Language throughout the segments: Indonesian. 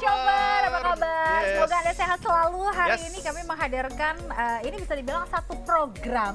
Shopper, apa kabar? Yes. Semoga Anda sehat selalu. Hari ini kami menghadirkan, ini bisa dibilang satu program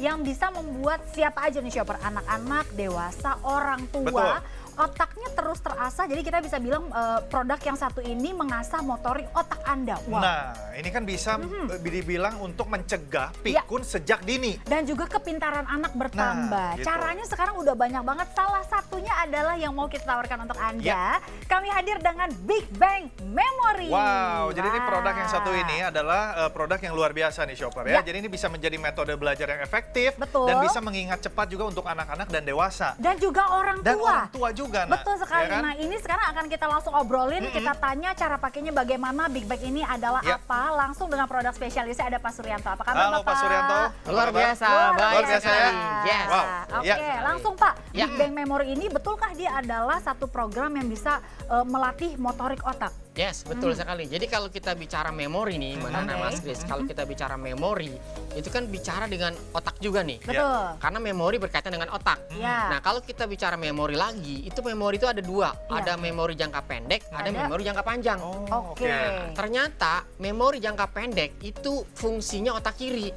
yang bisa membuat siapa aja nih Shopper, anak-anak, dewasa, orang tua, otaknya terus terasah. Jadi kita bisa bilang produk yang satu ini mengasah motorik otak Anda. Wow. Nah, ini kan bisa dibilang untuk mencegah pikun sejak dini. Dan juga kepintaran anak bertambah. Nah, gitu. Caranya sekarang udah banyak banget. Salah satunya adalah yang mau kita tawarkan untuk Anda. Kami hadir dengan Big Bang Memory. Wow, jadi ini produk yang satu ini adalah produk yang luar biasa nih Shopper ya. Jadi ini bisa menjadi metode belajar yang efektif. Dan bisa mengingat cepat juga untuk anak-anak dan dewasa. Dan juga orang tua. Dan orang tua juga. Betul sekali. Ya kan? Nah ini sekarang akan kita langsung obrolin, kita tanya cara pakainya bagaimana, Big Bang ini adalah apa. Langsung dengan produk spesialisnya ada Pak Suryanto. Apa kabar Halo Bapak? Pak Suryanto. Luar biasa, Luar biasa ya. Yes. Wow. Oke, langsung Pak. Big Bang Memory ini betulkah dia adalah satu program yang bisa melatih motorik otak? Yes, betul sekali. Jadi kalau kita bicara memori nih, Mbak Nana, Mas Kris, kalau kita bicara memori, itu kan bicara dengan otak juga nih. Betul. Karena memori berkaitan dengan otak. Nah, kalau kita bicara memori lagi, itu memori itu ada dua. Ada memori jangka pendek, ada memori jangka panjang. Oke. Ternyata memori jangka pendek itu fungsinya otak kiri.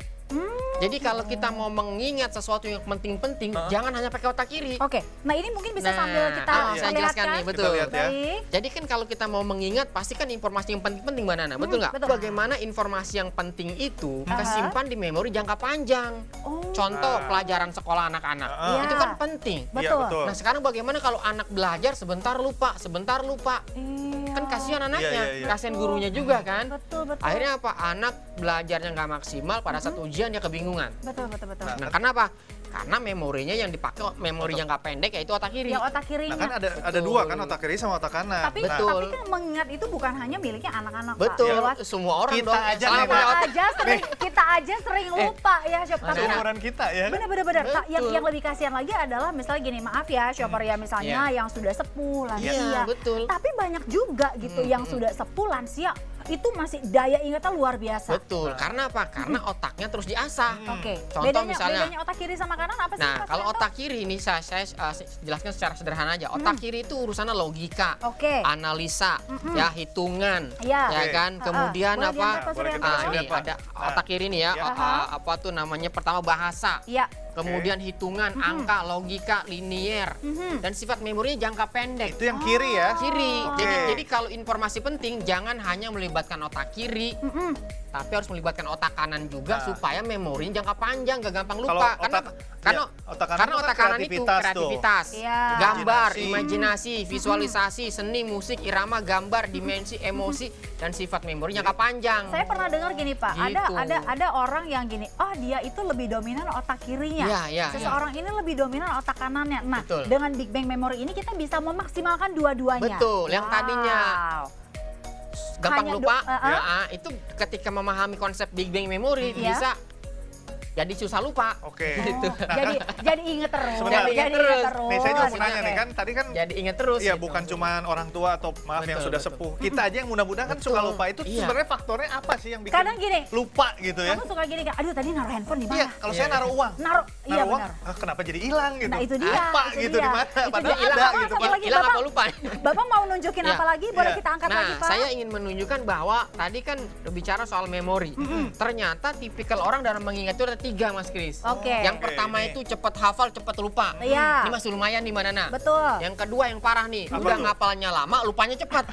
Jadi kalau kita mau mengingat sesuatu yang penting-penting, jangan hanya pakai otak kiri. Oke, nah ini mungkin bisa sambil kita saya jelaskan nih, betul. Kita lihat ya. Jadi kan kalau kita mau mengingat, pasti kan informasi yang penting-penting, Mbak Nana, betul nggak? Betul. Bagaimana informasi yang penting itu kesimpan di memori jangka panjang. Contoh pelajaran sekolah anak-anak, itu kan penting. Betul. Nah sekarang bagaimana kalau anak belajar sebentar lupa, kan kasihan anaknya, kasihan gurunya juga kan. Betul. Akhirnya apa? Anak belajarnya nggak maksimal, pada saat ujian dia kebingungan. Betul. Nah, karena apa? Karena memorinya yang dipakai memori jangka pendek yaitu otak kiri. Yang otak kirinya. Nah kan ada dua kan, otak kiri sama otak kanan. Tapi kan mengingat itu bukan hanya miliknya anak-anak, Betul. Pak. Semua orang Kita dong. aja Salah nih, punya otak. Kita aja sering lupa ya, Shopper. Seumuran kita ya. Benar. Yang lebih kasihan lagi adalah misalnya gini, maaf ya Shopper ya, misalnya yang sudah sepuh, lansia. Betul. Tapi banyak juga gitu yang sudah sepuh, lansia, itu masih daya ingatnya luar biasa. Betul. Karena apa? Karena otaknya terus diasah. Oke. Contoh misalnya. Bedanya otak kiri sama kanan apa sih? Nah, kalau otak kiri ini saya jelaskan secara sederhana aja. Otak kiri itu urusannya logika, analisa, ya hitungan, ya kan. Kemudian apa? Ini ada otak kiri nih ya. Apa tuh namanya? Pertama bahasa. Kemudian hitungan, angka, logika, linier, dan sifat memorinya jangka pendek. Itu yang kiri ya? Kiri. Jadi kalau informasi penting jangan hanya melibatkan otak kiri, tapi harus melibatkan otak kanan juga supaya memorinya jangka panjang, gak gampang lupa. Karena otak kanan itu kreativitas, gambar, imajinasi, visualisasi, seni, musik, irama, gambar, dimensi, emosi, dan sifat memori jangka panjang. Saya pernah dengar gini Pak, ada orang yang gini, oh dia itu lebih dominan otak kirinya. Seseorang ini lebih dominan otak kanannya. Nah, dengan Big Bang Memory ini kita bisa memaksimalkan dua-duanya. Betul, yang tadinya gampang lupa, itu ketika memahami konsep Big Bang Memory bisa jadi susah lupa. Gitu. Jadi inget terus. Jadi inget terus. Nih saya juga mau nanya nih kan, tadi kan jadi inget terus. Iya, bukan cuma orang tua atau maaf yang sudah sepuh. Kita aja yang mudah-mudahan kan suka lupa. Itu sebenarnya faktornya apa sih yang bikin kadang gini, lupa gitu ya? Kamu suka gini kan, aduh tadi naruh handphone di mana? Iya, kalau saya naruh uang. Naruh uang, kenapa jadi hilang gitu? Nah itu dia. Lupa gitu di mana? Padahal ada gitu. Hilang apa lupa? Bapak mau nunjukin apa lagi? Boleh kita angkat lagi Pak? Saya ingin menunjukkan bahwa tadi kan bicara soal memori. Ternyata tipikal orang dalam mengingat itu ada 3, Mas Kris. Yang pertama itu cepat hafal, cepat lupa. Ini masih lumayan di mana? Betul. Yang kedua yang parah nih, udah ngapalnya lama, lupanya cepat.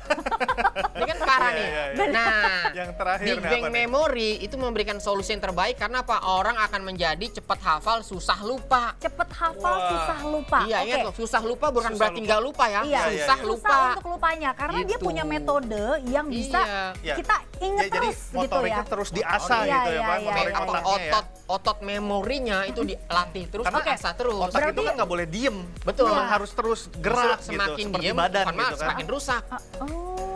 Ini kan parah nih. Nah, yang terakhir Big Bang Memory itu memberikan solusi yang terbaik karena apa? Orang akan menjadi cepat hafal, susah lupa. Cepat hafal, susah lupa. Iya, ingat loh, susah lupa bukan berarti nggak lupa ya. Susah lupa. Susah untuk lupanya karena dia punya metode yang bisa kita ingat terus gitu ya. Motoriknya terus diasah gitu ya Pak. Otot memorinya itu dilatih terus, diasah terus. Otak itu kan nggak boleh diem. Betul. Harus terus gerak semakin gitu. Seperti diem, badan gitu kan. semakin rusak.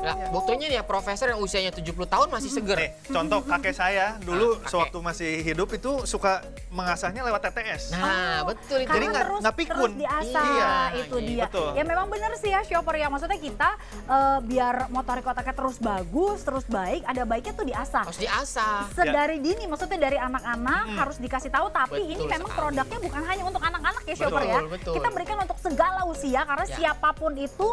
Nah, buktinya nih ya profesor yang usianya 70 tahun masih seger. Contoh kakek saya dulu sewaktu masih hidup itu suka mengasahnya lewat TTS. Nah, betul itu. Jadi Karena nggak pikun. terus diasah, Iya, itu dia. betul. Ya memang benar sih ya shopper ya, maksudnya kita biar motorik otaknya terus bagus, terus baik, ada baiknya tuh diasah. Harus diasah. Sedari dini, maksudnya dari anak-anak harus dikasih tahu, tapi Betul ini memang sekali. produknya bukan hanya untuk anak-anak ya shopper ya. Betul. Kita berikan untuk segala usia karena Ya. siapapun itu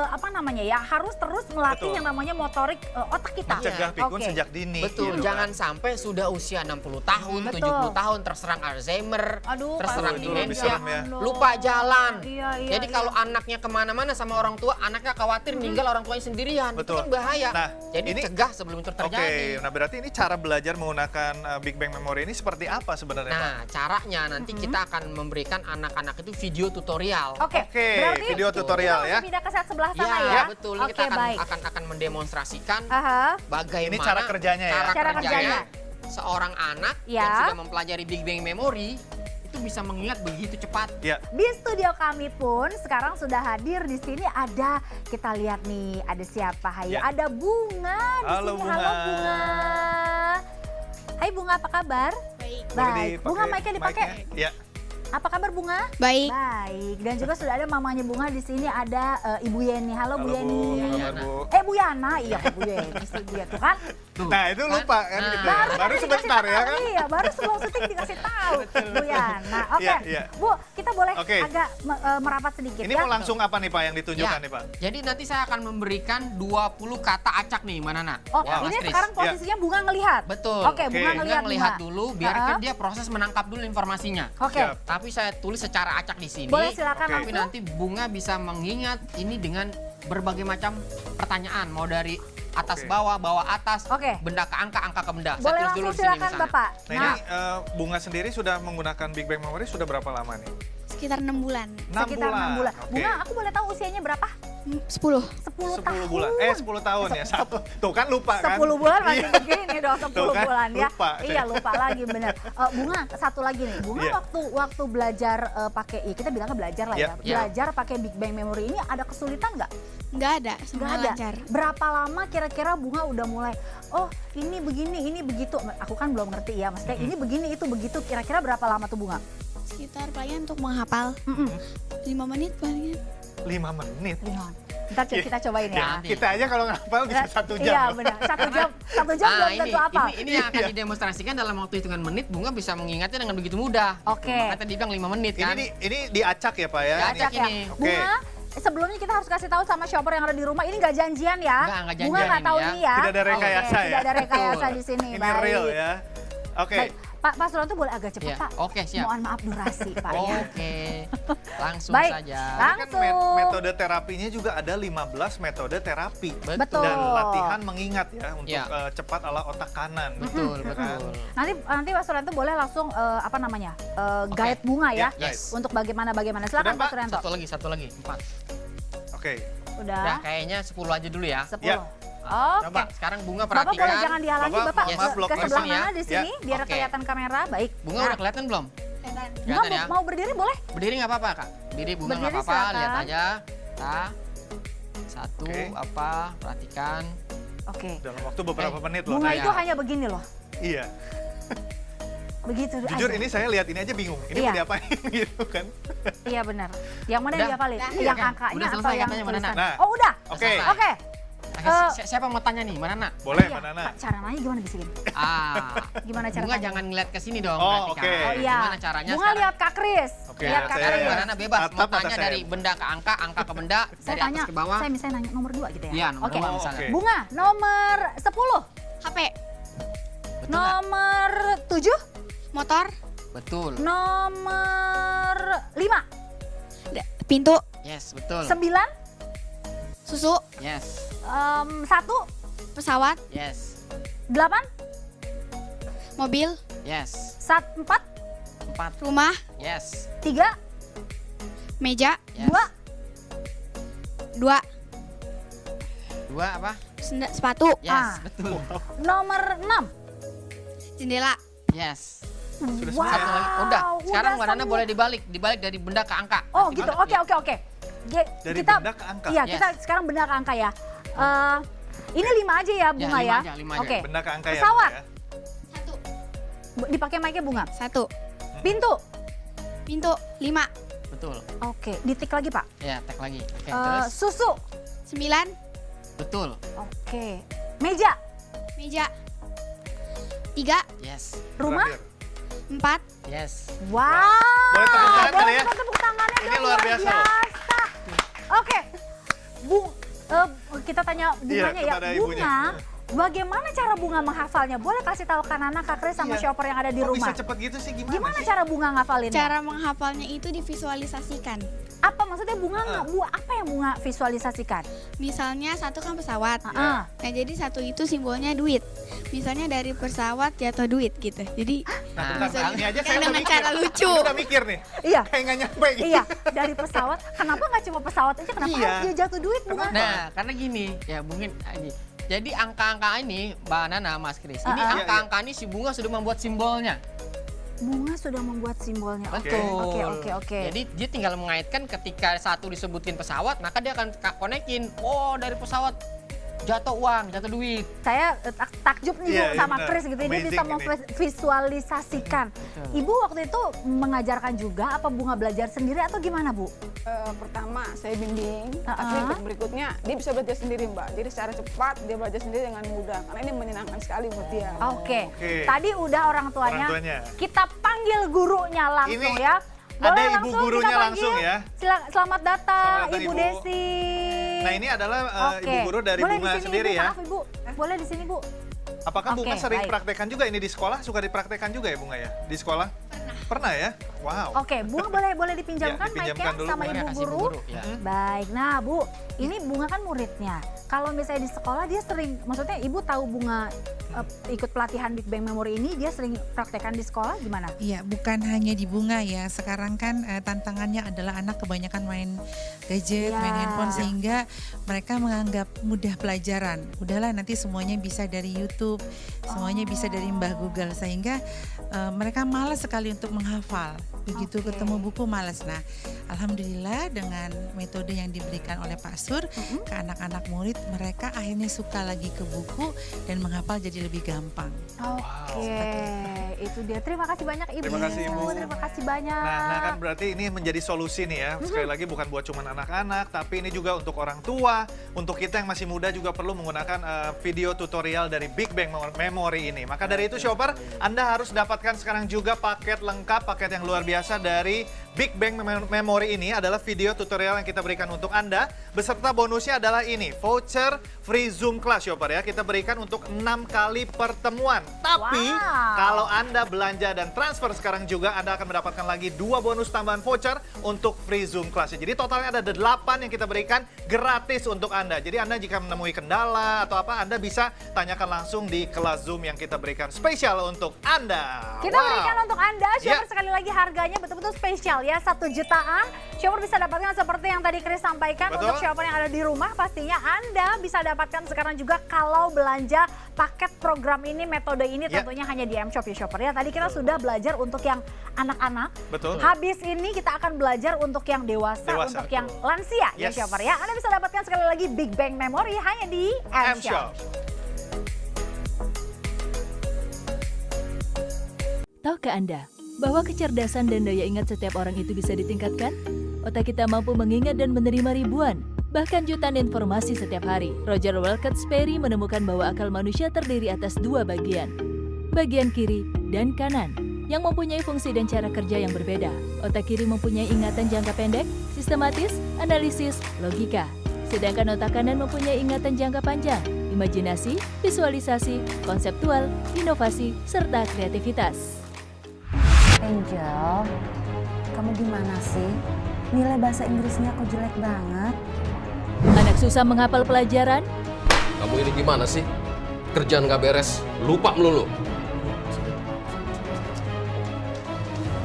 apa namanya ya harus terus melatih Betul. yang namanya motorik otak kita. Mencegah pikun Oke. sejak dini. Betul, gitu jangan kan. sampai sudah usia 60 tahun, Betul. 70 tahun terserang Alzheimer, Aduh, terserang itu lebih demensia, serem ya. lupa jalan. Iya, iya, Jadi iya. kalau anaknya kemana-mana sama orang tua, anaknya khawatir ninggal orang tuanya sendirian. Betul. Itu kan bahaya. Nah, Jadi ini- cegah sebelum itu Oke, terjadi. nah berarti ini cara belajar menggunakan Big Bang Memory ini seperti apa sebenarnya, Pak? Nah, caranya nanti kita akan memberikan anak-anak itu video tutorial. Oke, Oke, berarti video tutorial kita ya. langsung pindah ke set sebelah sana Ya, ya. betul. Oke, Kita baik. akan mendemonstrasikan Aha. bagaimana Ini cara kerjanya ya? Cara kerjanya. seorang anak Ya. yang sudah mempelajari Big Bang Memory itu bisa mengingat begitu cepat. Ya, Di studio kami pun sekarang sudah hadir di sini ada, kita lihat nih, ada siapa? Hayu, Ya. ada Bunga di Halo, sini. Bunga. Halo Bunga. Hai Bunga, apa kabar? Baik. boleh Baik. dipakai Bunga, mic-nya dipakai. mic-nya? Ya, Apa kabar Bunga? Baik. Baik. Dan juga sudah ada mamanya Bunga di sini, ada Ibu Yeni. Halo, Bu halo Yeni. Bu, apa kabar Yana. Bu? Bu Yana, iya Bu Yeni, istri Bu Yeni. Tuh kan? Nah itu lupa kan Nah. gitu ya. Baru tadi sebentar dikasih ya tahu, kan? Iya, baru sebelum syuting dikasih tahu Bu Yana. Oke, Iya, iya. Bu, kita boleh Oke. agak merapat sedikit Ini ya? mau langsung apa nih Pak yang ditunjukkan Ya, nih Pak? Jadi nanti saya akan memberikan 20 kata acak nih, Mana Nak? Oh, Wow. ini Mas Kris. sekarang posisinya Bunga ngelihat. Betul. Oke, Bunga Oke. ngelihat. Bunga Bunga. dulu, biar Ha-ha. kan dia proses menangkap dulu informasinya. Oke. Siap. Tapi saya tulis secara acak di sini. Boleh silakan Oke. Tapi langsung. nanti Bunga bisa mengingat ini dengan berbagai macam pertanyaan, mau dari atas Oke. bawah atas, Oke. benda ke angka ke benda. Boleh Saya tulis dulu langsung di sini silakan misalnya. Bapak. Nah ini Bunga sendiri sudah menggunakan Big Bang Memory sudah berapa lama nih? Sekitar 6 bulan. 6 sekitar 6 bulan. Oke. Bunga, aku boleh tahu usianya berapa? 10. 10 tahun. 10 bulan. 10 tahun ya. Tuh kan lupa kan? 10 bulan masih Iya. begini dong, 10 Tuh kan, bulan ya. lupa. Iya, lupa lagi bener. Bunga, satu lagi nih. Bunga Iya. waktu belajar pakai, kita bilangnya belajar lah ya. Iya. Iya. Belajar pakai Big Bang Memory ini ada kesulitan nggak? Nggak ada, Nggak semua ada. lancar. Berapa lama kira-kira Bunga udah mulai, oh ini begini, ini begitu. Aku kan belum ngerti ya, maksudnya ini begini, itu begitu. Kira-kira berapa lama tuh Bunga? Sekitar palingan untuk menghafal 5 menit palingan. 5 menit. Ntar kita cobain ya. Nanti. Kita aja kalau ngapal bisa 1 jam. Iya loh. benar, 1 jam belum tentu apa. ini yang akan Iya. didemonstrasikan dalam waktu hitungan menit. Bunga bisa mengingatnya dengan begitu mudah. Oke. Makanya tadi bilang 5 menit kan. Ini diacak ya Pak ya? Diacak. Ini- Ya. ini. Oke. Bunga, sebelumnya kita harus kasih tahu sama shopper yang ada di rumah, ini nggak janjian ya. Nggak janjian Bunga nggak ini tahu ya. ini ya. Tidak ada rekayasa Oke, ya? Tidak ada rekayasa Betul. di sini. Ini Baik. real ya. Oke. Baik. Pak Suranto boleh agak cepat Iya. Pak. Oke, siap. Mohon maaf durasi Pak ya. Oke. Langsung Baik. saja. Ini kan Langsung. metode terapinya juga ada 15 metode terapi. Betul. Dan latihan mengingat ya untuk Ya. cepat ala otak kanan. Betul, Gitu kan. betul. Nanti Pak Suranto boleh langsung apa namanya guide Bunga ya, Ya, yes. untuk bagaimana. Silakan Sudah, Pak Pak? Suranto. Satu lagi, 4. Oke. Udah. Ya, kayaknya 10 aja dulu ya. 10. Ya. Oke. Coba sekarang Bunga Bapak boleh perhatikan. jangan dihalangi Bapak, Bapak, yes, ke blok sebelah langsung ya. mana di sini biar Oke. kelihatan kamera. Baik. Bunga Nah, udah kelihatan belum? Kelihatan. Bunga Kelihatan ya? mau berdiri boleh? Berdiri nggak apa-apa, Kak? Berdiri Bunga nggak Berdiri apa-apa, silakan. lihat aja. Nah, satu, Oke. apa, perhatikan. Oke. Dalam waktu beberapa menit loh. Bunga Nah, itu ya. hanya begini loh. Iya. Begitu Jujur aja. ini saya lihat ini aja bingung. Ini Iya. mau diapain gitu kan. Iya benar. Yang mana yang Udah? dihafalin? Udah. Yang Oke. angkanya Udah atau selesai yang katanya, Mana, Nak? tulisan? Nah. Oh udah. Oke. Selesai. Oke. Siapa mau tanya nih? Mana, Nak? Boleh, Iya, Mana Nak? Pak, cara nanya gimana bisa gini? Gimana cara Bunga tanya? jangan ngeliat ke sini dong. Oh, perhatikan. oke. Oh iya. Gimana caranya Bunga sekarang? lihat Kak Kris. Oke, Lihat Kak saya- Sekarang Kris. Mbak Nana bebas mau Atap, tanya atas dari saya. benda ke angka ke benda, Saya dari tanya, atas ke bawah. saya misalnya nanya nomor 2 gitu ya? Iya, nomor Oke. 2 Oh, misalnya. oke. Bunga, nomor 10. HP, Betul nggak? Nomor 7. motor, Betul. Nomor 5. pintu, Yes, betul. 9. susu, Yes. 1. pesawat, Yes. 8. mobil, Yes. 4. 4. rumah, Yes. 3. meja, Yes. 2. 2, 2 apa? sepatu, Yes, Ah. betul. Nomor 6. jendela, Yes. Sudah Wow. Satu lagi. Udah. Sekarang udah Mbak Nana semua. boleh dibalik dari benda ke angka. Oh Nanti gitu, balik. oke. Dari benda ke angka? Iya, Yes. kita sekarang benda ke angka ya. Ini 5 aja ya Bunga ya? lima aja. Oke. Benda ke angka ya. Pesawat. Bunga, ya. Dipakai mic-nya bunga. 1. Pintu. Pintu 5. Betul. Oke, ditik lagi Pak. Ya, tek lagi. Oke, terus. Susu. 9. Betul. Oke. Meja. Meja 3. Yes. Rumah. Terakhir. 4. Yes. Wow. Boleh tepuk tangan kali ya? Boleh tepuk tangannya Ini dong, luar biasa loh. Oke. Bu, kita tanya bunganya kita ya. ada ibunya. Bunga, bagaimana cara bunga menghafalnya? Boleh kasih tahu Kak Nana, Kak Kris sama Iya. shopper yang ada di Kok rumah. bisa cepet gitu sih, gimana Gimana sih? cara bunga ngafalinnya? Cara menghafalnya itu divisualisasikan. Apa maksudnya bunga apa yang bunga visualisasikan? Misalnya 1 kan pesawat. Heeh. Nah, jadi 1 itu simbolnya duit. Misalnya dari pesawat jatuh duit gitu. Jadi Nah, Nah, bentar, ini aja kan saya udah dengan mikir. cara lucu. Ini udah mikir nih. Iya. Kayak nggak nyampe gitu. Iya, dari pesawat. Kenapa nggak cuma pesawat aja? Kenapa Iya. harus dia jatuh duit bunga? Nah, karena gini, ya mungkin ini. Jadi angka-angka ini, Mbak Nana, Mas Kris, ini Iya, angka-angka ini si bunga sudah membuat simbolnya. Bunga sudah membuat simbolnya. Oke, Betul. oke. Jadi dia tinggal mengaitkan ketika 1 disebutin pesawat, maka dia akan konekin. Oh, dari pesawat jatuh uang, jatuh duit. Saya takjub nih Bu, Iya, iya, sama benar. Kris gitu. Dia Amazing bisa ini. memvisualisasikan. Ibu waktu itu mengajarkan juga apa bunga belajar sendiri atau gimana Bu? Pertama saya bimbing, tapi Uh-uh. untuk berikutnya dia bisa belajar sendiri Mbak. Jadi secara cepat dia belajar sendiri dengan mudah, karena ini menyenangkan sekali buat dia. Oke. Oke. Tadi udah orang tuanya. Orang tuanya. Kita panggil gurunya langsung Ini ya. ada ibu langsung gurunya kita panggil? langsung ya. Selamat datang, Selamat datang, Ibu Ibu. Desi. Nah, ini adalah Oke. ibu guru dari Boleh bunga di sini, sendiri Ibu, ya. Maaf Ibu, boleh di sini Bu. Apakah bunga Oke, sering baik. praktekkan juga ini di sekolah? Suka dipraktekkan juga ya bunga ya di sekolah? Pernah ya? Wow. Oke, Bunga boleh dipinjamkan Ya, dipinjamkan mic-nya dulu, sama Bunga. Ibu Kasih guru. ya. Baik, nah Bu, ini Bunga kan muridnya. Kalau misalnya di sekolah dia sering, maksudnya Ibu tahu Bunga ikut pelatihan Big Bang Memory ini, dia sering praktekkan di sekolah gimana? Iya, bukan hanya di bunga ya. Sekarang kan tantangannya adalah anak kebanyakan main gadget, Iya. main handphone sehingga mereka menganggap mudah pelajaran. Udahlah nanti semuanya bisa dari YouTube, semuanya bisa dari Mbah Google sehingga mereka malas sekali untuk menghafal. Begitu Oke. ketemu buku malas. Nah, alhamdulillah dengan metode yang diberikan oleh Pak Sur ke anak-anak murid, mereka akhirnya suka lagi ke buku dan menghafal jadi lebih gampang. Oke, itu dia. Terima kasih banyak Ibu. Terima kasih, Ibu. Terima kasih banyak. Nah kan berarti ini menjadi solusi nih ya. Sekali lagi bukan buat cuma anak-anak, tapi ini juga untuk orang tua, untuk kita yang masih muda juga perlu menggunakan video tutorial dari Big Bang Memory ini. Maka dari itu shopper, Anda harus dapatkan sekarang juga paket lengkap, paket yang luar biasa dari Big Bang Memory ini adalah video tutorial yang kita berikan untuk Anda. Beserta bonusnya adalah ini, voucher free Zoom class shopper ya. Kita berikan untuk 6 kali pertemuan. Tapi kalau Anda belanja dan transfer sekarang juga, Anda akan mendapatkan lagi 2 bonus tambahan voucher untuk free Zoom class. Jadi totalnya ada 8 yang kita berikan gratis untuk Anda. Jadi Anda jika menemui kendala atau apa, Anda bisa tanyakan langsung di kelas Zoom yang kita berikan spesial untuk Anda. Kita berikan untuk Anda, shopper Ya. sekali lagi harganya betul-betul spesial ya, 1 jutaan. Shopper bisa dapatkan seperti yang tadi Kris sampaikan. Betul. Untuk shopper yang ada di rumah, pastinya Anda bisa dapatkan sekarang juga kalau belanja paket program ini, metode ini Ya. tentunya hanya di M-Shop ya shopper ya. Tadi kita sudah belajar untuk yang anak-anak. Betul. Habis ini kita akan belajar untuk yang dewasa, Dewasa, untuk yang betul. lansia ya Yes. shopper ya. Anda bisa dapatkan sekali lagi Big Bang Memory hanya di M-Shop. Tahukah Anda bahwa kecerdasan dan daya ingat setiap orang itu bisa ditingkatkan? Otak kita mampu mengingat dan menerima ribuan, bahkan jutaan informasi setiap hari. Roger Wilkins Sperry menemukan bahwa akal manusia terdiri atas 2 bagian, bagian kiri dan kanan, yang mempunyai fungsi dan cara kerja yang berbeda. Otak kiri mempunyai ingatan jangka pendek, sistematis, analisis, logika. Sedangkan otak kanan mempunyai ingatan jangka panjang, imajinasi, visualisasi, konseptual, inovasi, serta kreativitas. Angel, kamu gimana sih? Nilai bahasa Inggrisnya kok jelek banget? Anak susah menghafal pelajaran? Kamu ini gimana sih? Kerjaan gak beres, lupa melulu.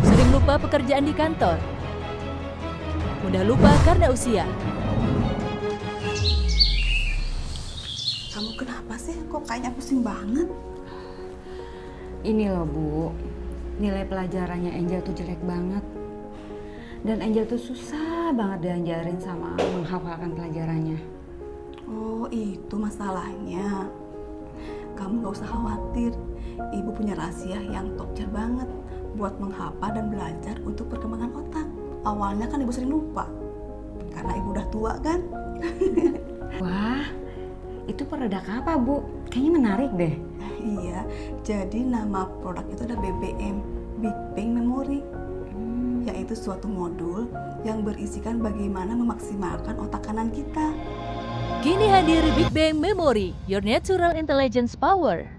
Sering lupa pekerjaan di kantor? Mudah lupa karena usia? Kamu kenapa sih? Kok kayaknya pusing banget? Ini loh Bu, nilai pelajarannya Angel tuh jelek banget. Dan Angel tuh susah banget diajarin sama menghafalkan pelajarannya. Oh, itu masalahnya. Kamu gak usah khawatir, Ibu punya rahasia yang top tier banget buat menghafal dan belajar untuk perkembangan otak. Awalnya kan Ibu sering lupa, karena Ibu udah tua kan? Wah, itu produk apa Bu? Kayaknya menarik deh. Iya, jadi nama produk itu ada BBM, Big Bang Memory. Yaitu suatu modul yang berisikan bagaimana memaksimalkan otak kanan kita. Kini hadir Big Bang Memory, Your Natural Intelligence Power.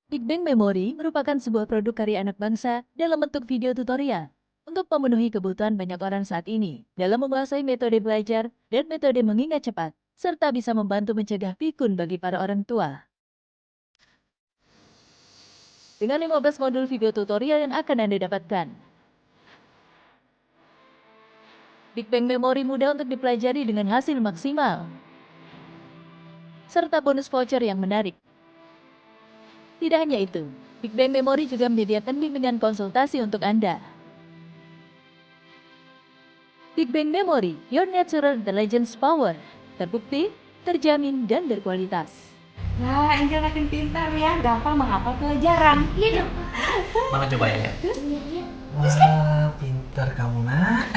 Big Bang Memory merupakan sebuah produk karya anak bangsa dalam bentuk video tutorial untuk memenuhi kebutuhan banyak orang saat ini dalam menguasai metode belajar dan metode mengingat cepat, serta bisa membantu mencegah pikun bagi para orang tua. Dengan 15 modul video tutorial yang akan Anda dapatkan, Big Bang Memory mudah untuk dipelajari dengan hasil maksimal, serta bonus voucher yang menarik. Tidak hanya itu, Big Bang Memory juga menyediakan bimbingan konsultasi untuk Anda. Big Bang Memory, Your Natural Intelligence Power, terbukti, terjamin, dan berkualitas. Nah, Angel makin pintar ya, gampang menghafal pelajaran. Iya dong. Mana coba ya? Wah, pintar kamu nak.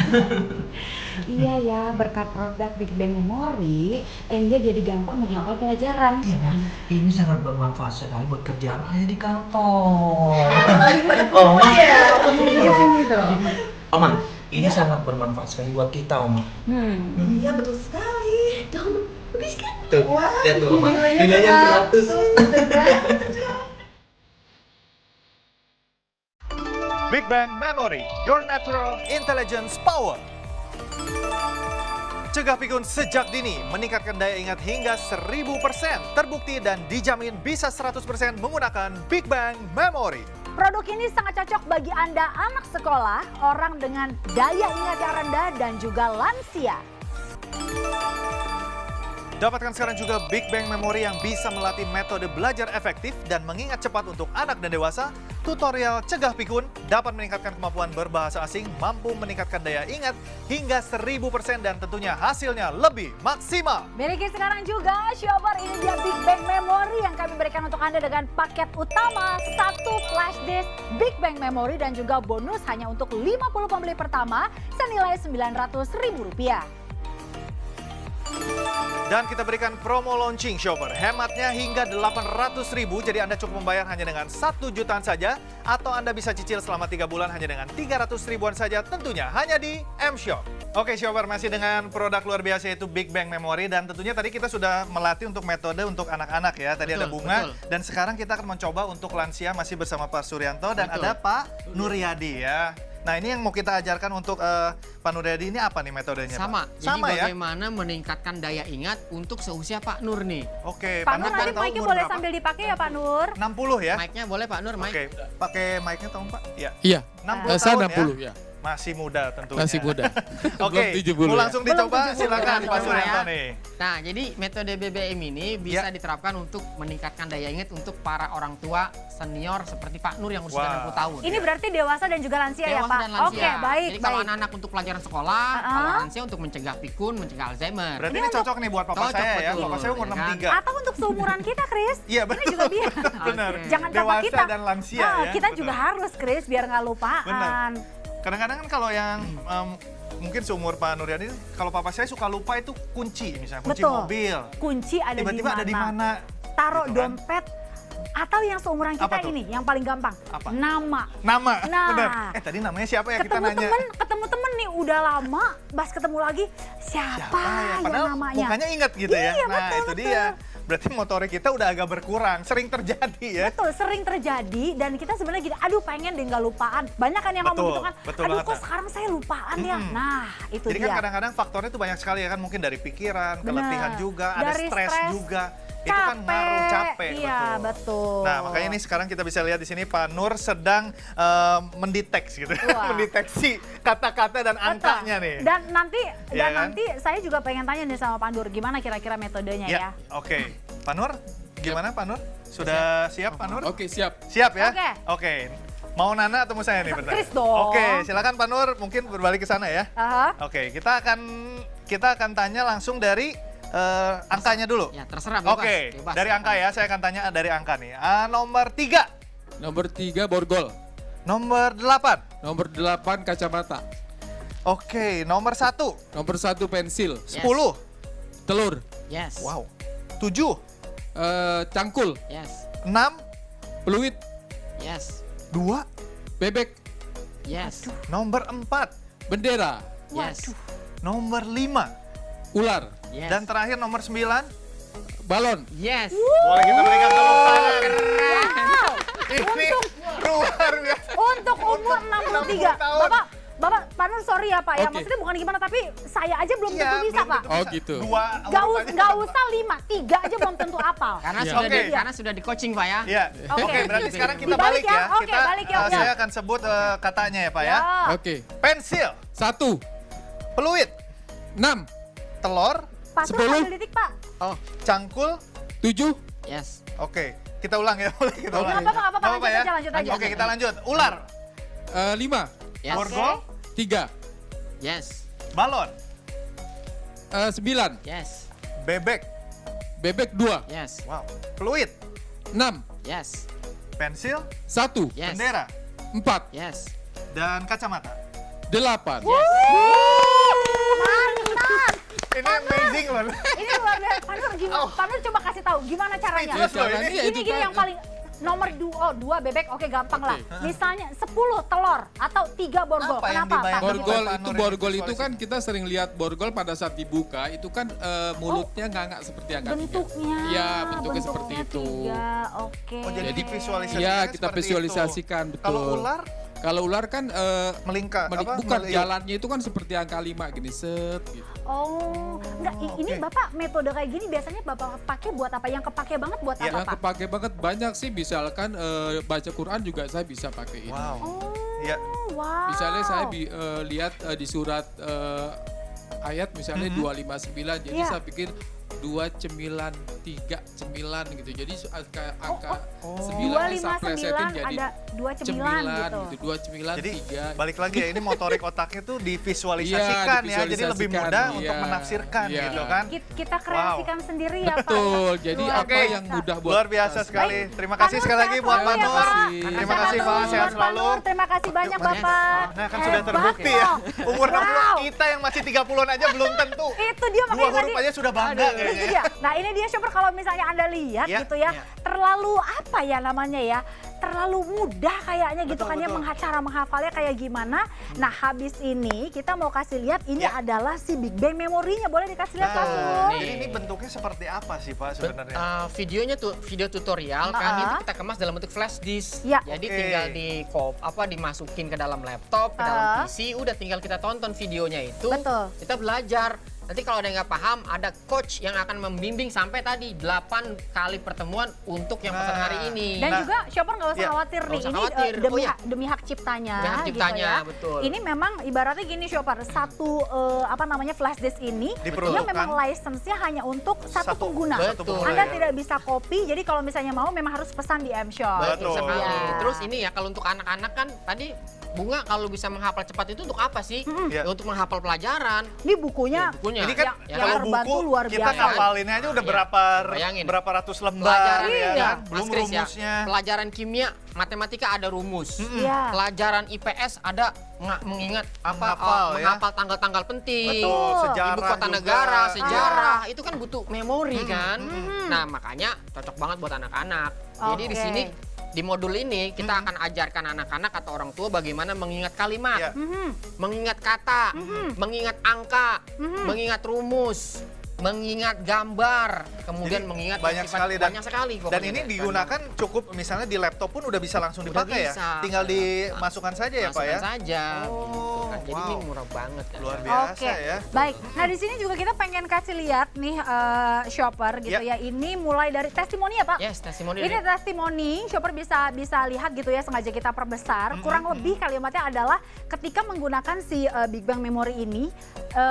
Iya ya, berkat produk Big Bang Memory, Angel jadi gampang menghafal pelajaran. Iya, ini sangat bermanfaat sekali buat kerjaan saya di kantor. Oh, iya. Oma, ini sangat bermanfaat sekali buat kita, Oma. Iya, betul sekali. Bagus kan? Tuh, lihat tuh, Oma. Nilainya 100. Big Bang Memory, Your Natural Intelligence Power. Cegah pikun sejak dini, meningkatkan daya ingat hingga 1000%. Terbukti dan dijamin bisa 100% menggunakan Big Bang Memory. Produk ini sangat cocok bagi Anda anak sekolah, orang dengan daya ingat yang rendah, dan juga lansia. Dapatkan sekarang juga Big Bang Memory yang bisa melatih metode belajar efektif dan mengingat cepat untuk anak dan dewasa. Tutorial cegah pikun dapat meningkatkan kemampuan berbahasa asing, mampu meningkatkan daya ingat hingga 1000% dan tentunya hasilnya lebih maksimal. Miliki sekarang juga Shopper, ini dia Big Bang Memory yang kami berikan untuk Anda dengan paket utama, 1 flash disk Big Bang Memory dan juga bonus hanya untuk 50 pembeli pertama senilai Rp900.000. Dan kita berikan promo launching Shopper, hematnya hingga 800.000, jadi Anda cukup membayar hanya dengan 1 jutaan saja, atau Anda bisa cicil selama 3 bulan hanya dengan 300.000-an saja, tentunya hanya di M-Shop. Oke Shopper, masih dengan produk luar biasa yaitu Big Bang Memory, dan tentunya tadi kita sudah melatih untuk metode untuk anak-anak ya, tadi ada Bunga, dan sekarang kita akan mencoba untuk lansia masih bersama Pak Suryanto, dan ada Pak Nuryadi ya. Nah ini yang mau kita ajarkan untuk Pak Nuryadi ini apa nih metodenya Sama, Pak? jadi Sama ya? bagaimana meningkatkan daya ingat untuk seusia Pak Nur nih. Oke, Pak Nur nanti mic-nya boleh sambil dipakai ya Pak Nur? 60 ya? Mic-nya boleh Pak Nur, mic. Oke, pakai mic-nya tolong Pak. Ya. Iya, 60 saya tahun 60 ya. Masih muda tentunya. Masih muda. Oke, Belum 70 mau langsung ya. dicoba, Belum 70 silakan ya. Pak Suryanto nih. Nah, jadi metode BBM ini bisa diterapkan untuk meningkatkan daya ingat untuk para orang tua senior seperti Pak Nur yang usia 60 tahun. Ini berarti dewasa dan juga lansia ya Dewasa Pak? dan lansia. Oke, baik. Jadi kalau anak-anak untuk pelajaran sekolah, kalau lansia untuk mencegah pikun, mencegah Alzheimer. Berarti ini cocok nih buat papa Cocok, saya ya. betul. Papa saya umur Ya kan? 63. Atau untuk seumuran kita, Chris. Iya, Ini juga biar. Benar. Jangan papa Dewasa kita. dan lansia ya. Kita Betul. juga harus, Chris, biar nggak lupaan. Benar. Kadang-kadang kan kalau yang mungkin seumur Pak Nuryadi, kalau papa saya suka lupa itu kunci misalnya, kunci Betul. mobil. Kunci ada Tiba-tiba ada di mana? Taruh Gitu kan. dompet. Atau yang seumuran kita Apa tuh? ini, yang paling gampang. Apa? Nama. Nama, Nah. benar. Tadi namanya siapa ya kita Ketemu nanya? temen nih udah lama, pas ketemu lagi siapa ya? yang Padahal namanya? mukanya ingat gitu ya. Iya, Nah, betul, itu dia. Berarti motorik kita udah agak berkurang, sering terjadi ya. Betul, sering terjadi dan kita sebenarnya gini, aduh pengen deh nggak lupaan. Banyak kan yang ngomong gitu kan, betul aduh banget, kok Nak. sekarang saya lupaan ya. Nah, itu Jadi dia. kan kadang-kadang faktornya itu banyak sekali ya kan, mungkin dari pikiran, Benar. keletihan juga, ada Dari stres stres, juga. Itu kan ngaruh capek. Iya, betul. Nah, makanya ini sekarang kita bisa lihat di sini Pak Nur sedang mendeteksi gitu. Mendeteksi kata-kata dan angkanya nih. Dan nanti Iya kan? nanti saya juga pengen tanya nih sama Pak Nur, gimana kira-kira metodenya ya? Oke. Pak Nur, gimana Pak Nur? Sudah siap Pak Nur? Oke, siap. Siap ya? Oke. Mau Nana atau mau saya nih bertanya? Chris dong. Oke, silakan Pak Nur, mungkin berbalik ke sana ya. Aha. Oke, kita akan tanya langsung dari angkanya dulu. Ya, terserah bebas. Oke, bebas. dari angka ya, saya akan tanya dari angka nih. Nomor 3. Nomor 3 borgol. Nomor 8. Nomor 8 kacamata. Oke, nomor 1. Nomor 1 pensil. 10. Telur. Yes. Wow. 7. Cangkul. Yes. 6. Peluit. Yes. 2. Bebek. Yes. Nomor 4. Bendera. Yes. Nomor 5. Ular. Yes. Dan terakhir nomor 9. Balon. Yes. Boleh kita berikan tepuk tangan. Wow. Ini luar biasa. Untuk umur 63. tahun. Bapak, Pak Nur sorry ya Pak ya, Oke. maksudnya bukan gimana tapi saya aja belum tentu bisa Pak. Oh gitu. Nggak usah 5, 3 aja belum tentu apal. Karena sudah di coaching Pak ya. Iya. Oke, berarti sekarang kita Dibalik balik ya. Oke, balik ya. Saya akan sebut katanya ya Pak ya. Oke. Pensil. 1. Peluit. 6. Telur. Pak Nur 10. ambil titik Pak. Oh, cangkul. 7. Yes. Oke, kita ulang ya. Kita ulang. Nggak apa-apa, lanjut aja. Oke, kita lanjut. Ular. 5. Yes. Borgol. 3. Yes. Balon. 9. Yes. Bebek. Bebek 2. Yes. Wow. Peluit. 6. Yes. Pensil. 1. Yes. Bendera. 4. Yes. Dan kacamata. 8. Mantap. Ini amazing loh. Ini luar biasa. Pak Nur gimana? Pak Nur coba kasih tahu gimana caranya. Ini yang paling nomor 2 bebek oke gampang lah. Misalnya 10 telur atau 3 borgol. Kenapa Pak? Borgol itu kan kita sering lihat borgol pada saat dibuka itu kan mulutnya nggak seperti angka 3. Bentuknya. Iya, bentuknya seperti itu. Oke. Oh, jadi visualisasikan. Iya, kita visualisasikan betul. Kalau ular? Kalau ular kan melingkar, bukan jalannya itu kan seperti angka 5 gini set gitu. Oh, enggak ini Bapak metode kayak gini biasanya Bapak pakai buat apa? Yang kepake banget buat apa, Yang Pak? kepake banget banyak sih, misalkan baca Quran juga saya bisa pakai ini. Wow. Iya. Wow. Misalnya saya lihat di surat ayat misalnya 259, jadi saya pikir 293 cemilan gitu. Jadi angka 9 saya plesetin jadi ada 2 cemilan gitu. 2 cemilan Jadi 3. balik lagi ya, ini motorik otaknya tuh divisualisasikan ya. Jadi lebih mudah untuk menafsirkan gitu kan. Kita kreasikan sendiri ya Pak. Betul. Jadi apa yang mudah buat luar biasa sekali. Terima kasih sekali lagi buat Pak Nur. Terima kasih Pak, sehat selalu. Terima kasih banyak Bapak. Nah, kan sudah terbukti ya. Umur 60 kita yang masih 30-an aja belum tentu. Itu dia makanya 2 huruf aja sudah bangga kayaknya. Itu dia. Nah, ini dia shopper kalau misalnya Anda lihat gitu ya, terlalu apa ya namanya ya? Terlalu mudah kayaknya gitu kan ya cara menghafalnya kayak gimana. Nah, habis ini kita mau kasih lihat ini adalah si Big Bang memorinya. Boleh dikasih lihat Pak Nur? Ini bentuknya seperti apa sih Pak sebenarnya? Videonya tuh video tutorial kan itu kita kemas dalam bentuk flash disk. Jadi tinggal dimasukin ke dalam laptop, ke dalam PC, udah tinggal kita tonton videonya itu. Kita belajar. Nanti kalau ada yang nggak paham, ada coach yang akan membimbing sampai tadi 8 kali pertemuan untuk yang pesan hari ini. Dan juga shopper nggak usah khawatir nih, ini demi hak ciptanya. Demi hak ciptanya, gitu ya. betul. Ini memang ibaratnya gini shopper, satu flash disk ini yang memang license-nya hanya untuk satu pengguna. Betul. Anda tidak bisa copy, jadi kalau misalnya mau memang harus pesan di M-Shop. Betul sekali. Terus ini ya kalau untuk anak-anak kan tadi Bunga kalau bisa menghafal cepat itu untuk apa sih? Ya, untuk menghafal pelajaran. Ini bukunya. Ini kan kalau buku luar kita ngapalinnya aja udah berapa ratus lembar ya kan? Belum rumusnya. Pelajaran kimia, matematika ada rumus. Pelajaran IPS ada mengingat menghafal tanggal-tanggal penting. Betul, sejarah ibu kota negara, sejarah. Itu kan butuh memori kan. Nah, makanya cocok banget buat anak-anak. Jadi di sini di modul ini kita akan ajarkan anak-anak atau orang tua bagaimana mengingat kalimat, mengingat kata, mengingat angka, mengingat rumus, mengingat gambar, kemudian mengingat banyak sekali dan ini kan. digunakan cukup misalnya di laptop pun udah bisa langsung dipakai ya. Tinggal dimasukkan saja ya Pak ya. Masukkan saja. Jadi ini murah banget kan. Luar biasa ya. Baik. Nah, di sini juga kita pengen kasih lihat nih shopper gitu ya. Ini mulai dari testimoni ya Pak? Yes, testimoni. Ini testimoni, shopper bisa lihat gitu ya, sengaja kita perbesar. Kurang lebih kalimatnya adalah ketika menggunakan si Big Bang Memory ini,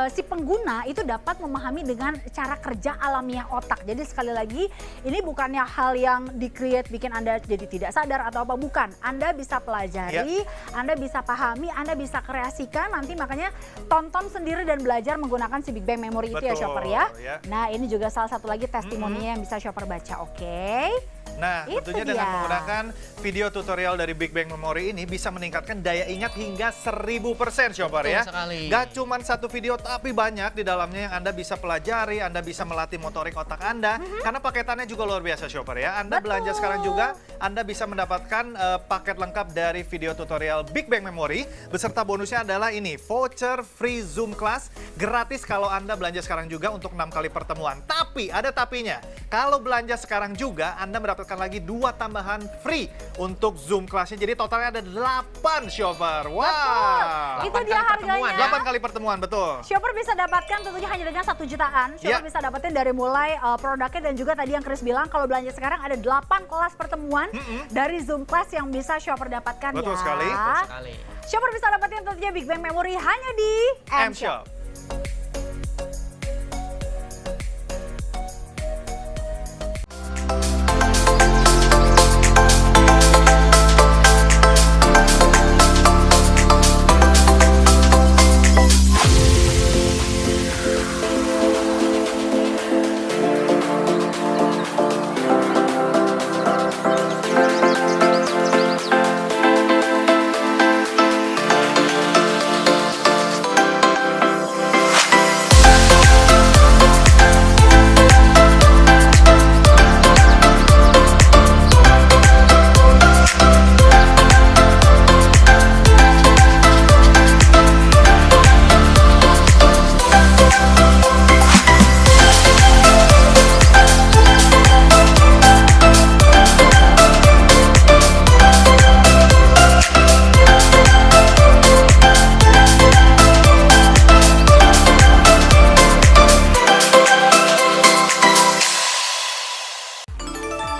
si pengguna itu dapat memahami dengan cara kerja alamiah otak. Jadi sekali lagi, ini bukannya hal yang di-create bikin Anda jadi tidak sadar atau apa, bukan. Anda bisa pelajari, Anda bisa pahami, Anda bisa kreasikan aja nanti, makanya tonton sendiri dan belajar menggunakan si Big Bang Memory itu ya shopper ya. Nah ini juga salah satu lagi testimoninya yang bisa shopper baca, oke? Nah, Itu tentunya dia. dengan menggunakan video tutorial dari Big Bang Memory ini bisa meningkatkan daya ingat hingga 1000% shopper ya. Sekali. Gak cuma satu video tapi banyak di dalamnya yang Anda bisa pelajari, Anda bisa melatih motorik otak Anda. Karena paketannya juga luar biasa shopper ya. Anda belanja sekarang juga, Anda bisa mendapatkan paket lengkap dari video tutorial Big Bang Memory. Beserta bonusnya adalah ini, voucher free Zoom class gratis kalau Anda belanja sekarang juga untuk 6 kali pertemuan. Tapi ada tapinya, kalau belanja sekarang juga Anda mendapatkan lagi 2 tambahan free untuk Zoom kelasnya. Jadi totalnya ada 8 shopper. Wah. Itu dia harganya. 8 kali pertemuan, betul. Shopper bisa dapatkan tentunya hanya dengan 1 jutaan. Shopper bisa dapetin dari mulai produknya dan juga tadi yang Chris bilang kalau belanja sekarang ada 8 kelas pertemuan dari Zoom class yang bisa shopper dapatkan. Betul ya. sekali. Betul sekali. Shopper bisa dapetin tentunya Big Bang Memory hanya di M-Shop.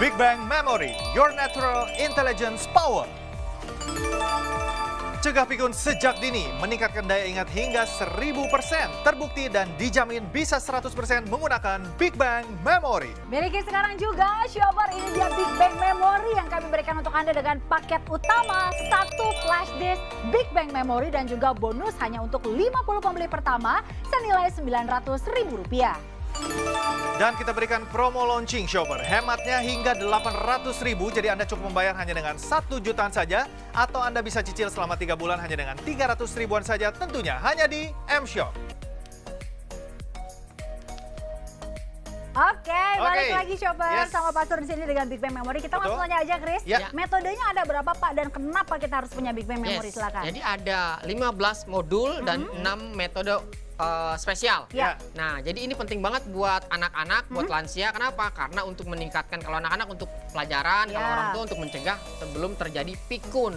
Big Bang Memory, your natural intelligence power. Cegah pikun sejak dini, meningkatkan daya ingat hingga 1000%. Terbukti dan dijamin bisa 100% menggunakan Big Bang Memory. Miliki sekarang juga shopper, ini dia Big Bang Memory yang kami berikan untuk Anda dengan paket utama 1 flash disk Big Bang Memory dan juga bonus hanya untuk 50 pembeli pertama senilai Rp900.000. Dan kita berikan promo launching shopper, hematnya hingga 800.000, jadi Anda cukup membayar hanya dengan 1 jutaan saja, atau Anda bisa cicil selama 3 bulan hanya dengan 300 ribuan saja, tentunya hanya di M-Shop. Oke, balik lagi shopper sama Pak Sur di sini dengan Big Bang Memory. Kita langsung tanya aja, Chris. Metodenya ada berapa Pak dan kenapa kita harus punya Big Bang Memory? Silakan. Jadi ada 15 modul dan 6 metode spesial. Nah, jadi ini penting banget buat anak-anak, buat lansia. Kenapa? Karena untuk meningkatkan, kalau anak-anak untuk pelajaran, kalau orang tua untuk mencegah sebelum terjadi pikun.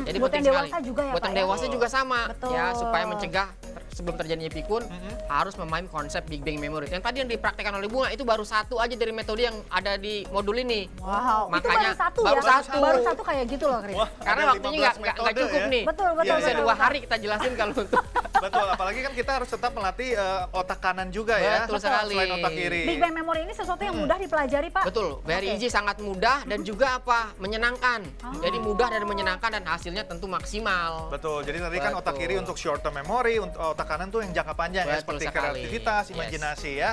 Jadi buat penting yang sekali. dewasa juga ya, buat Pak, yang ya? dewasa juga sama. Betul. Ya, supaya mencegah sebelum terjadinya pikun harus memahami konsep Big Bang Memory. Yang tadi yang dipraktekkan oleh Bunga itu baru 1 aja dari metode yang ada di modul ini. Wow, makanya itu baru 1 baru ya? 1. Baru 1 kayak gitu loh, Chris. Karena waktunya nggak cukup nih. Betul. Bisa 2 hari kita jelasin kalau untuk. Betul, apalagi kan kita harus tetap melatih otak kanan juga ya. Betul sekali. Selain otak kiri. Big Bang Memory ini sesuatu yang mudah dipelajari, Pak. Betul, very easy, sangat mudah dan juga apa? Menyenangkan. Jadi mudah dan menyenangkan dan hasilnya tentu maksimal. Betul, jadi tadi kan otak kiri untuk short term memory, untuk otak kanan tuh yang jangka panjang ya, seperti kreativitas, imajinasi ya.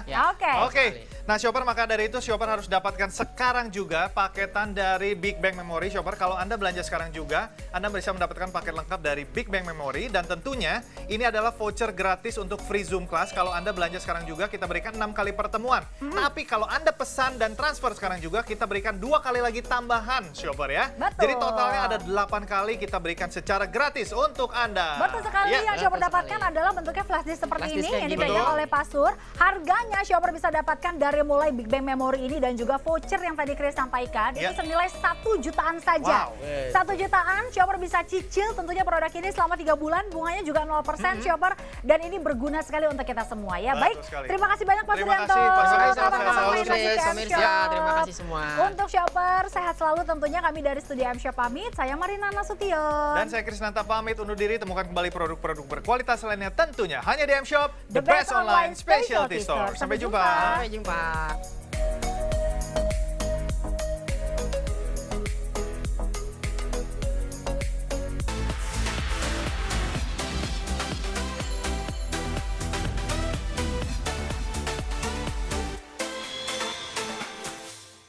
Oke. Nah, shopper, maka dari itu shopper harus dapatkan sekarang juga paketan dari Big Bang Memory. Shopper, kalau Anda belanja sekarang juga, Anda bisa mendapatkan paket lengkap dari Big Bang Memory dan tentunya ini adalah voucher gratis untuk free Zoom class. Kalau Anda belanja sekarang juga, kita berikan 6 kali pertemuan. Tapi kalau Anda pesan dan transfer sekarang juga, kita berikan 2 kali lagi tambahan, shopper ya. Jadi totalnya ada 8 kali kita berikan secara gratis untuk Anda. Betul sekali, yang shopper dapatkan adalah bentuknya flash disk seperti ini yang dipegang oleh Pak Sur. Harganya shopper bisa dapatkan dari mulai Big Bang Memory ini dan juga voucher yang tadi Chris sampaikan, itu senilai 1 jutaan saja. 1 jutaan, shopper bisa cicil tentunya produk ini selama 3 bulan, bunganya juga 0% shopper, dan ini berguna sekali untuk kita semua ya. Baik, terima kasih banyak Pak Suryanto. Terima kasih semua. Untuk shopper, sehat selalu tentunya. Kami dari Studio M-Shop pamit. Saya Marina Nasution. Dan saya Krisnanta pamit undur diri. Temukan kembali produk-produk berkualitas lainnya tentunya hanya di M-Shop, the best online specialty store. Sampai jumpa. Sampai jumpa.